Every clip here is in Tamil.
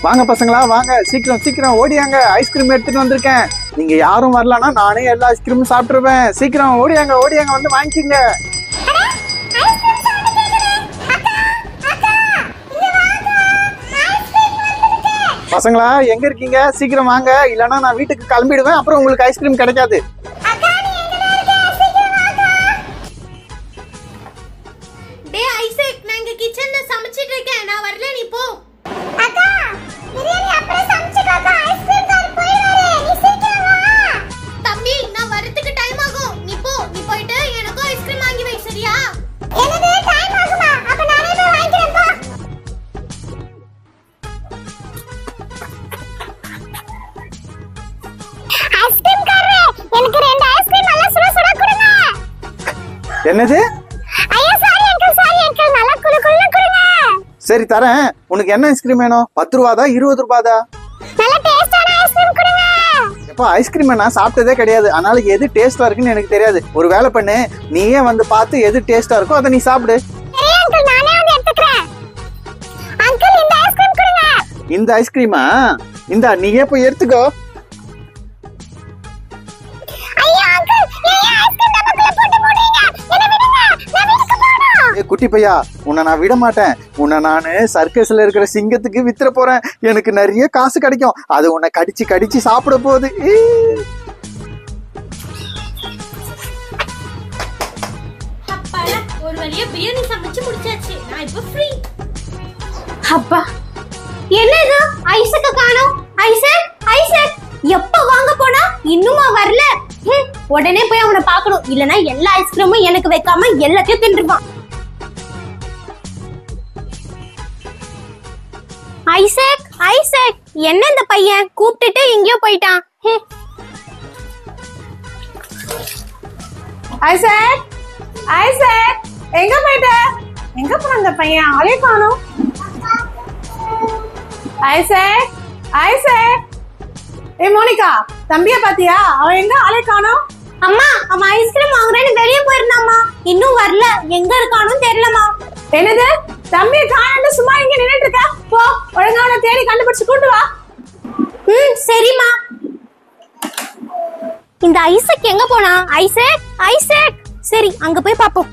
வாங்க பசங்களா வாங்க, சீக்கிரம் சீக்கிரம் ஓடியாங்க, ஐஸ்கிரீம் எடுத்துட்டு வந்திருக்கேன். நீங்க யாரும் வரலன்னா நானே எல்லா ஐஸ்கிரீமும் சாப்பிட்டுருவேன். சீக்கிரம் ஓடியாங்க ஓடியாங்க, வந்து வாங்கிக்கங்க. பசங்களா எங்க இருக்கீங்க? சீக்கிரம் வாங்க, இல்லன்னா நான் வீட்டுக்கு கிளம்பிடுவேன். அப்புறம் உங்களுக்கு ஐஸ்கிரீம் கிடைக்காது. என்னது? சரி தரேன். உனக்கு என்ன ஐஸ்கிரீம் வேணும்? 10 ரூபாதா 20 ரூபாதா? எப்ப ஐஸ்கிரீம் நான் சாப்பிட்டதே கிடையாது, அதனால எது டேஸ்டா இருக்குன்னு எனக்கு தெரியாது. ஒரு வேலை பண்ணு, நீயே வந்து பார்த்து எது டேஸ்டா இருக்கோ அதை நீ சாப்பிடு. இந்த ஐஸ்கிரீமா? இந்தா, நீயே போய் எடுத்துக்கோ. குட்டி பையா, உன்னை நான் விட மாட்டேன். உன்னை நானு சர்க்கஸ்ல இருக்கிற சிங்கத்துக்கு வித்துற போறேன். எனக்கு நிறைய காசு கிடைக்கும். அது உன்னை கடிச்சு கடிச்சு சாப்பிட போகுது. ஒரு வழியா பிரியாணி சமைச்சு முடிச்சாச்சு. நான் இப்ப ஃப்ரீ. அப்பா, என்னது ஐசக்க காணோம்? ஐசக் ஐசக் எப்ப வாங்க போனா இன்னுமா வரல? உடனே போய் அவனை பார்க்கணும், இல்லனா எல்லா ஐஸ்கிரீமும் எனக்கு வைக்காம எல்லாத்தையும் தின்றுவான். ஐசக் ஐசக், என்ன இந்த பையன் கூப்பிட்டுட்டு எங்கேயோ போயிட்டான்? ஐசக் ஐசக், எங்க போயிட்ட? எங்க போன இந்த பையன்? ஆளே காணோம். ஐசக் ஐசக், ஏ மோனிகா, தம்பிய பாத்தியா? அவன் எங்க? ஆளே காணோம். அம்மா, அவன் ஐஸ்கிரீம் வாங்குறேன்னு வெளியே போயிருந்தாம்மா, இன்னும் வரல. எங்க இருக்கானு தெரியலமா. என்னது? தம்பிய காணோம்னு சும்மா இங்க நின்னுட்டு இருக்க? போ, ஒழுங்கா அவனை தேடி கண்டுபிடிச்சு கூட்டு வா. சரிம்மா. இந்த ஐசக் எங்க போனா? ஐசக் ஐசக், சரி அங்க போய் பாப்போம்.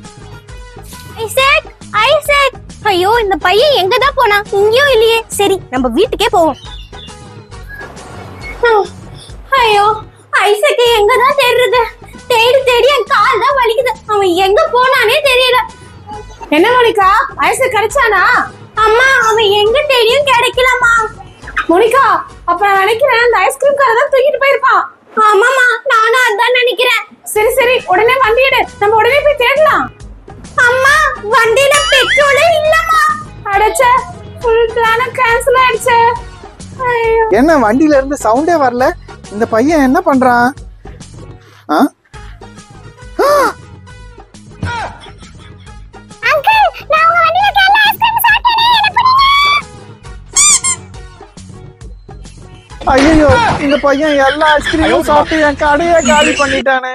ஐசக் ஐசக், ஐயோ இந்த பையன் எங்கதான் போனா? இங்கேயும் இல்லையே. சரி நம்ம வீட்டுக்கே போவோம். ஐயோ, ஐசக் எங்கதான் தேடுறது? தேடி தேடி என் கால் தான் வலிக்குது. அவன் எங்க போனானே தெரியல. என்ன மோனிகா, ஐசக் கிடைச்சானா? அம்மா, அவன் எங்க தேடியும் கிடைக்கலம்மா. மோனிகா, அப்ப நான் நினைக்கிறேன் அந்த ஐஸ்கிரீம் காரை தான் தூக்கிட்டு போயிருப்பான். ஆமாமா, நானும் அதான் நினைக்கிறேன். சரி சரி, உடனே வண்டி எடு, நம்ம உடனே போய் தேடலாம். அம்மா, வண்டியில பெட்ரோலே இல்லம்மா. அடச்சே, ஃபுல் பிளான கேன்சல் ஆயிடுச்சு. என்ன வண்டியில இருந்து சவுண்டே வரல? இந்த பையன் என்ன பண்றான்? அங்கிள், நான் உங்க வண்டியில கேரளா ஐஸ்கிரீம் சாப்பிட்டேனே, என்ன பண்ணீங்க? ஐயோ, இந்த பையன் எல்லா ஐஸ்கிரீமும் சாப்பிட்டு என் கடையை காலி பண்ணிட்டானே.